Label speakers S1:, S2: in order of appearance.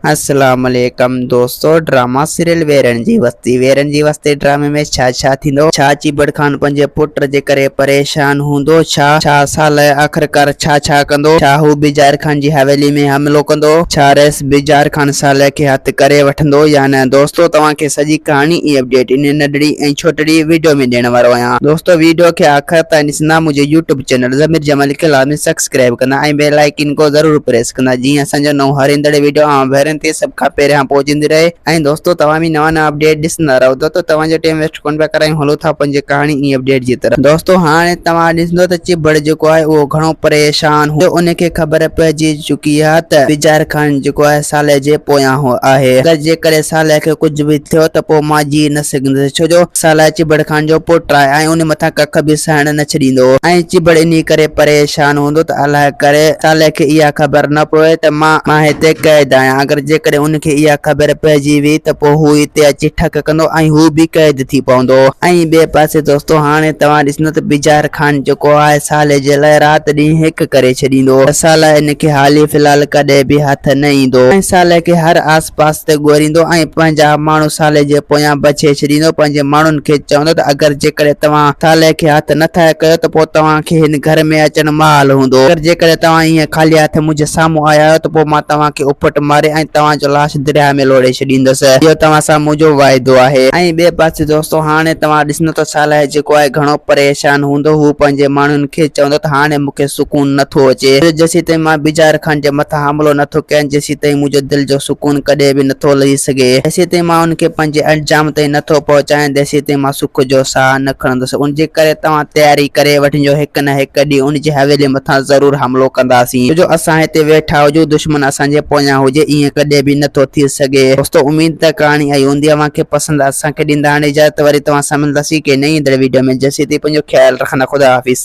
S1: अस्सलाम वालेकुम दोस्तों। ड्रामा सीरियल वेरन जी वस्ती ड्रामे में छा थींदो। छा चिबड़ खान पंजे पुट जे करे परेशान हूंदो। छा साल आखिरकार छा कंदो। छा हू बिजार खान जी हवेली में हमलो कंदो। छा रेस बिजार खान साल के हथ करे वठंदो या न। दोस्तों तव्हां खे सॼी कहानी ई अपडेट इन नंढड़ी ऐं छोटड़ी वीडियो में ॾियण वारो आहियां। दोस्तों वीडियो के आखिर ताईं ॾिसंदा। मुझे यूट्यूब चैनल ज़मीर जमाल खे लाज़मी सब्सक्राइब कंदा ऐं बेल आइकन को ज़रूर प्रेस कंदा जीअं असांजो नओं हर ईंदड़ वीडियो ते सब का पहिरियां पहुचंदी रहे। ऐं दोस्तों तव्हां भी नवा अपडेट ॾिसंदा रहो तो तव्हां जो टाइम वेस्ट कोन पिया करायूं। हलो था पंहिंजे कहानी ई अपडेट जी तरफ। दोस्तों हाणे तव्हां ॾिसंदो त चिबड़ जेको आहे उहो घणो परेशान हो। उनखे ख़बर पइजी चुकी आहे त बिजार खान जेको आहे साले जे पोयां आहे। अगर जेकॾहिं साले खे कुछ भी थियो त पोइ मां जी न सघंदुसि छो जो साले चिबड़ खान जो पुट आहे ऐं उन मथां कख भी सहण न छॾींदो। ऐं चिबड़ इन करे परेशान हूंदो त अलाए करे साले खे इहा ख़बर न पए त मां हिते कैद आहियां। अगर जेकॾहिं उनखे इहा ख़बर पइजी वई त पोइ हू हिते अची ठक कंदो ऐं हू भी कैद थी पवंदो। ऐं ॿिए पासे दोस्तों हाणे तव्हां ॾिसंदो त बिजार खान जेको आहे साले जे लाइ राति ॾींहुं हिकु करे छॾींदो। साल इनखे हाली फ़िलहाल कॾहिं भी हथ न ईंदो ऐं साले खे हर आस पास ते ॻोल्हींदो ऐं पंहिंजा माण्हू साले जे पोयां बचे छॾींदो। पंहिंजे माण्हुनि खे चवंदो त अगर जेकॾहिं तव्हां साले खे हथ नथा कयो त पोइ तव्हां खे हिन घर में अचण महल हूंदो। अगर जेकॾहिं तव्हां ईअं ख़ाली हथ मुंहिंजे साम्हूं आया आहियो त पोइ मां तव्हां खे उपट मारे ऐं तव्हां जो लाश दरिया में लोड़े छॾींदुसि। इहो तव्हां सां मुंहिंजो वाइदो आहे। ऐं ॿिए पासे दोस्तों हाणे तव्हां ॾिसंदो त साले जेको आहे घणो परेशान हूंदो। हू पंहिंजे माण्हुनि खे चवंदो त हाणे मूंखे सुकून नथो अचे। जेसीं ताईं मां बिजार खान जे मथां हमलो नथो कयां जेसीं ताईं मुंहिंजो दिल जो सुकून कॾहिं भी नथो लही सघे। जेसीं ताईं मां उनखे पंहिंजे अंजाम ताईं नथो पहुचायां तेसीं ताईं मां सुख जो साह न खणंदुसि। उन जे करे तव्हां तयारी करे वठिजो। हिकु न हिकु ॾींहुं उन जी हवेली मथां ज़रूर हमलो कंदासीं छो जो असां हिते वेठा हुजूं दुश्मन असांजे पोयां हुजे ईअं कॾहिं भी नथो थी सघे। दोस्तों उम्मीद त कहानी आई हूंदी अव्हांखे पसंदि। असांखे ॾींदा हाणे इजाज़त। वरी तव्हां सां मिलंदासीं के नई वीडियो में। जेसीं ताईं पंहिंजो ख्याल रखंदा। खुदा हाफ़िज़।